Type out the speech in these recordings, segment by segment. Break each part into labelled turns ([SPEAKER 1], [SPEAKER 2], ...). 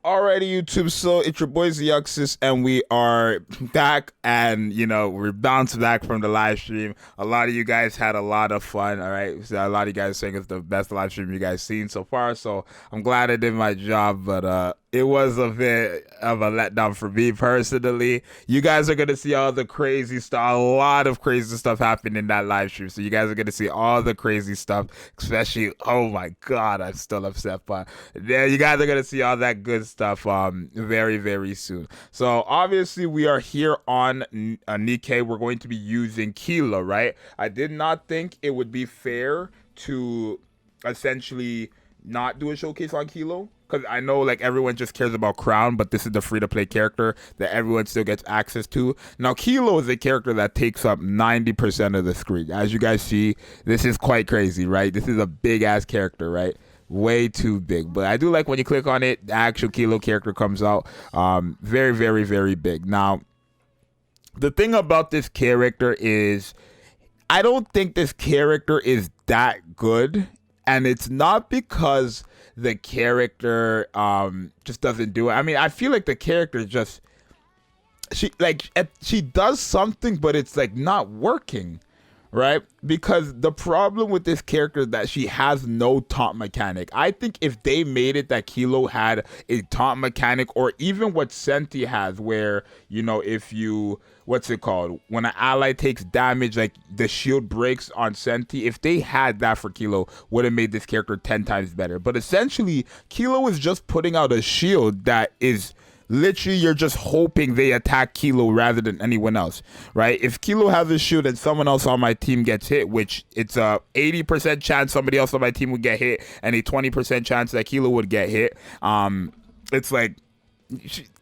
[SPEAKER 1] Alrighty, YouTube. So it's your boy Zxous, and we are back, and we're bounced back from the live stream. A lot of you guys had a lot of fun. All right, so a lot of you guys saying it's the best live stream you guys seen so far. So I'm glad I did my job, but it was a bit of a letdown for me personally. You guys are gonna see all the crazy stuff, a lot of crazy stuff happened in that live stream. So you guys are gonna see all the crazy stuff, especially. Oh my God, I'm still upset, but yeah, you guys are gonna see all that good stuff very very soon. So obviously we are here on Nikke. We're going to be using Kilo, right? I did not think it would be fair to essentially not do a showcase on Kilo, because I know like everyone just cares about Crown, but this is the free to play character that everyone still gets access to. Now Kilo is a character that takes up 90% of the screen. As you guys see, this is quite crazy, right? This is a big ass character, right? Way too big. But I do like when you click on it, the actual Kilo character comes out. Very very very big. Now the thing about this character is I don't think this character is that good, and it's not because the character just doesn't do it. I mean, I feel like the character just she does something, but it's like not working, right? Because the problem with this character is that she has no taunt mechanic. I think if they made it that Kilo had a taunt mechanic, or even what Senti has, where if you what's it called, when an ally takes damage, like the shield breaks on Senti, if they had that for Kilo, would have made this character 10 times better. But essentially Kilo is just putting out a shield that is literally, you're just hoping they attack Kilo rather than anyone else, right? If Kilo has a shield and someone else on my team gets hit, which it's a 80% chance somebody else on my team would get hit, and a 20% chance that Kilo would get hit, it's like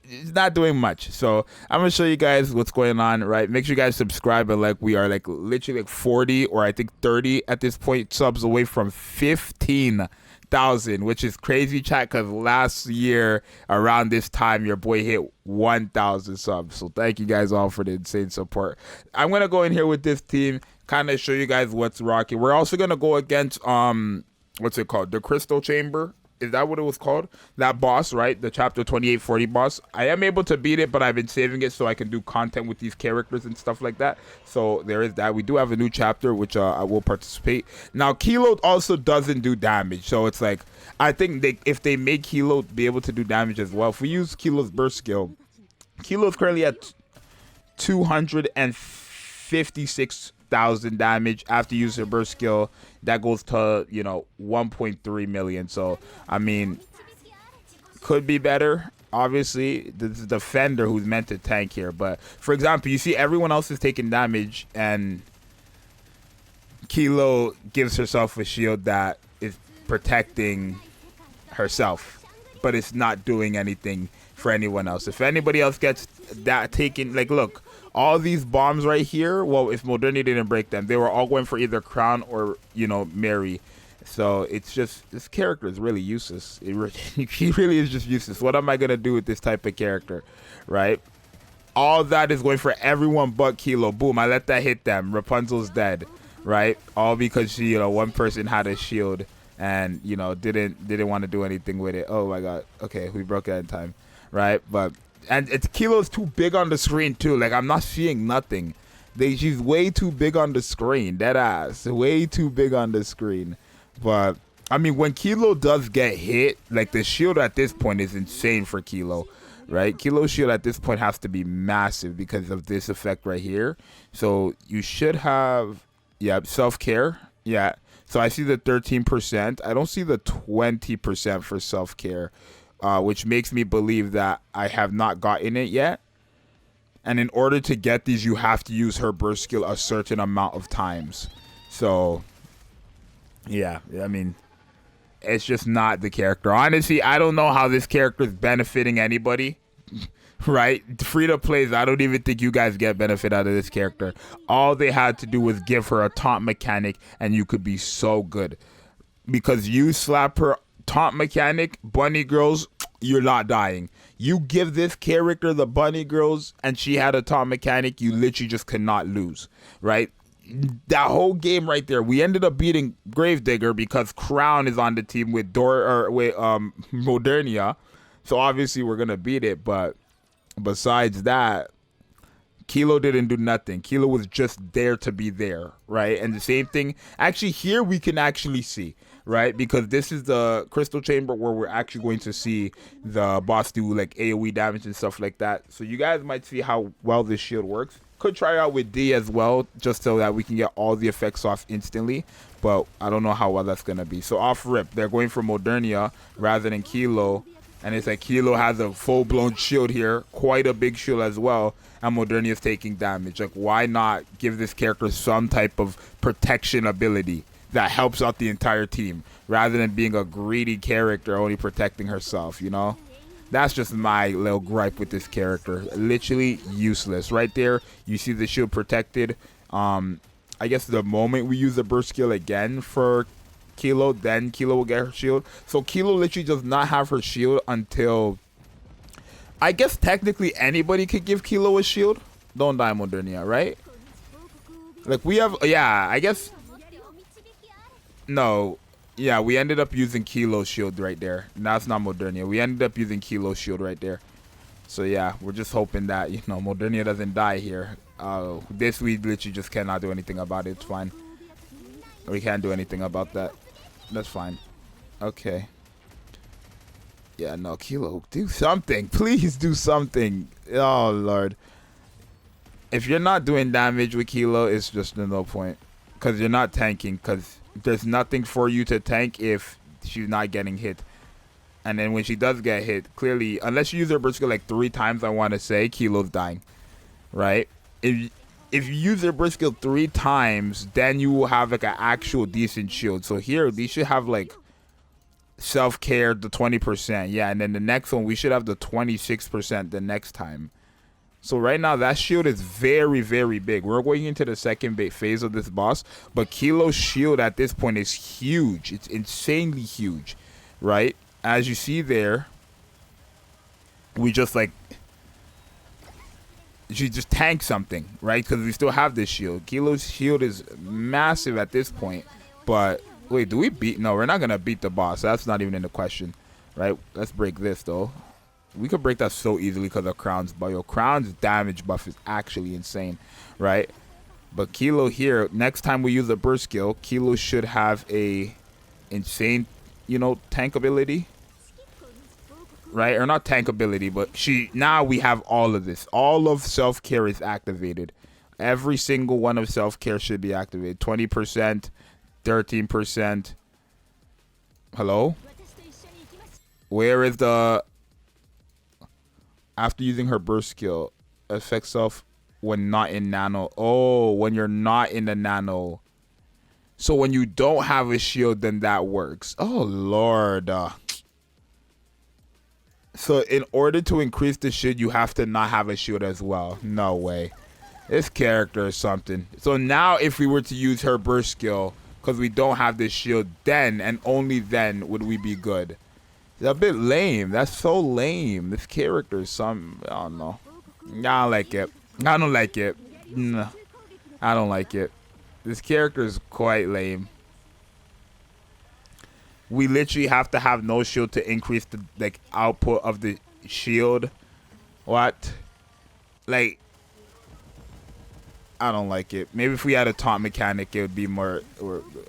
[SPEAKER 1] it's not doing much. So I'm gonna show you guys what's going on, right? Make sure you guys subscribe, and like we are like literally like 40 or I think 30 at this point subs away from 15,000, which is crazy, chat, because last year around this time your boy hit 1,000 subs. So thank you guys all for the insane support. I'm gonna go in here with this team, kind of show you guys what's rocking. We're also gonna go against what's it called, the Crystal Chamber. Is that what it was called? That boss, right? The chapter 2840 boss. I am able to beat it, but I've been saving it so I can do content with these characters and stuff like that. So there is that. We do have a new chapter, which I will participate. Now, Kilo also doesn't do damage. So it's like, I think if they make Kilo be able to do damage as well. If we use Kilo's burst skill, Kilo is currently at 256,000 damage. After using her burst skill, that goes to 1.3 million. So I mean, could be better. Obviously the defender who's meant to tank here, but for example, you see everyone else is taking damage, and Kilo gives herself a shield that is protecting herself, but it's not doing anything for anyone else. If anybody else gets that taken, like look, all these bombs right here, well, if Modernity didn't break them, they were all going for either Crown or Mary. So it's just, this character is really useless. He really is just useless. What am I gonna do with this type of character, right? All that is going for everyone but Kilo. Boom, I let that hit them. Rapunzel's dead, right? All because she, one person had a shield and didn't want to do anything with it. Oh my God. Okay, we broke that in time, right? But and it's Kilo's too big on the screen too. Like I'm not seeing nothing. She's way too big on the screen. That ass, way too big on the screen. But I mean, when Kilo does get hit, like the shield at this point is insane for Kilo, right? Kilo's shield at this point has to be massive because of this effect right here. So you should have, yeah, self-care. Yeah. So I see the 13%. I don't see the 20% for self-care, which makes me believe that I have not gotten it yet. And in order to get these, you have to use her burst skill a certain amount of times. So yeah, I mean, it's just not the character. Honestly, I don't know how this character is benefiting anybody. Right? Free to plays, I don't even think you guys get benefit out of this character. All they had to do was give her a taunt mechanic, and you could be so good. Because you slap her taunt mechanic, bunny girls, you're not dying. You give this character the bunny girls, and she had a taunt mechanic, you literally just cannot lose, right? That whole game right there, we ended up beating Gravedigger because Crown is on the team with Modernia. So obviously we're gonna beat it, but besides that, Kilo didn't do nothing. Kilo was just there to be there, right? And the same thing, actually here we can actually see, right? Because this is the crystal chamber where we're actually going to see the boss do like AoE damage and stuff like that. So you guys might see how well this shield works. Could try out with D as well, just so that we can get all the effects off instantly. But I don't know how well that's going to be. So off rip, they're going for Modernia rather than Kilo. And it's like Kilo has a full-blown shield here, quite a big shield as well, and Modernia is taking damage. Like, why not give this character some type of protection ability that helps out the entire team, rather than being a greedy character only protecting herself, you know? That's just my little gripe with this character. Literally useless. Right there, you see the shield protected. I guess the moment we use the burst skill again for Kilo, then Kilo will get her shield. So Kilo literally does not have her shield until, I guess technically anybody could give Kilo a shield. Don't die, Modernia, right? Like we have, yeah, I guess. No, yeah, we ended up using Kilo's shield right there. That's not Modernia. We ended up using Kilo's shield right there. So yeah, we're just hoping that, you know, Modernia doesn't die here. This we literally just cannot do anything about it. It's fine. We can't do anything about that. That's fine. Okay. Yeah, no, Kilo, do something. Please do something. Oh, Lord. If you're not doing damage with Kilo, it's just no point. Because you're not tanking. Because there's nothing for you to tank if she's not getting hit. And then when she does get hit, clearly, unless you use her burst skill like 3 times, I want to say, Kilo's dying. Right? If you use their burst skill 3 times, then you will have like an actual decent shield. So here, they should have like self-care the 20%. Yeah, and then the next one, we should have the 26% the next time. So right now, that shield is very, very big. We're going into the second phase of this boss. But Kilo's shield at this point is huge. It's insanely huge, right? As you see there, we just like... she just tank something, right? Because we still have this shield. Kilo's shield is massive at this point. But, wait, do we beat? No, we're not going to beat the boss. That's not even in the question, right? Let's break this, though. We could break that so easily because of Crown's buff. Yo, Crown's damage buff is actually insane, right? But Kilo here, next time we use the burst skill, Kilo should have a insane, you know, tank ability. Right, or not tank ability, but now we have all of this. All of self-care is activated. Every single one of self-care should be activated. 20%, 13%. Hello? Where is the... After using her burst skill, affects self when not in nano. Oh, when you're not in the nano. So when you don't have a shield, then that works. Oh, Lord. So in order to increase the shield, you have to not have a shield as well. No way. This character is something. So now if we were to use her burst skill, because we don't have this shield, then and only then would we be good. It's a bit lame. That's so lame. This character is some... I don't know. I don't like it. I don't like it. No, I don't like it. This character is quite lame. We literally have to have no shield to increase the like output of the shield. What? Like, I don't like it. Maybe if we had a taunt mechanic, it would be more...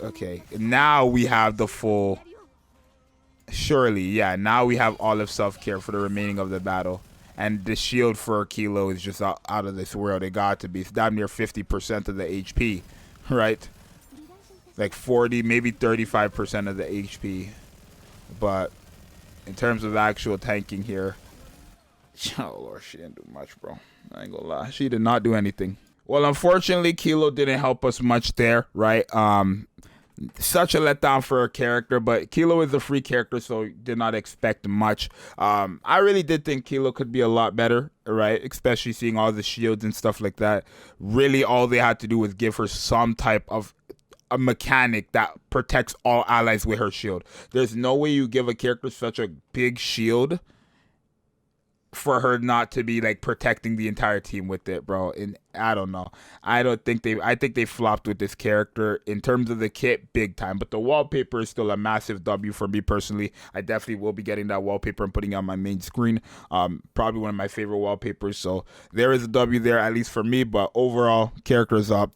[SPEAKER 1] okay. Now we have the full... Surely, yeah. Now we have all of self-care for the remaining of the battle. And the shield for Kilo is just out of this world. It got to be. It's damn near 50% of the HP. Right? Like 40, maybe 35% of the HP. But in terms of actual tanking here... Oh, Lord, she didn't do much, bro. I ain't gonna lie. She did not do anything. Well, unfortunately, Kilo didn't help us much there, right? Such a letdown for a character, but Kilo is a free character, so did not expect much. I really did think Kilo could be a lot better, right? Especially seeing all the shields and stuff like that. Really, all they had to do was give her some type of a mechanic that protects all allies with her shield. There's no way you give a character such a big shield for her not to be like protecting the entire team with it, bro. And I don't know. I think they flopped with this character in terms of the kit big time. But the wallpaper is still a massive W for me personally. I definitely will be getting that wallpaper and putting it on my main screen. Probably one of my favorite wallpapers. So there is a W there, at least for me. But overall, characters up.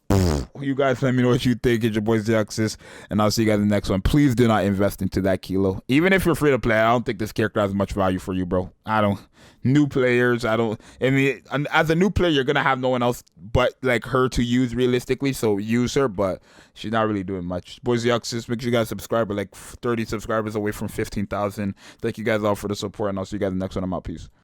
[SPEAKER 1] You guys let me know what you think. It's your boy Zxous, and I'll see you guys in the next one. Please do not invest into that kilo. Even if you're free to play, I don't think this character has much value for you, bro. I don't. New players, I mean, as a new player, you're gonna have no one else but like her to use realistically. So use her, but she's not really doing much. Boy Zxous, make sure you guys subscribe. We're like 30 subscribers away from 15,000. Thank you guys all for the support, and I'll see you guys in the next one. I'm out. Peace.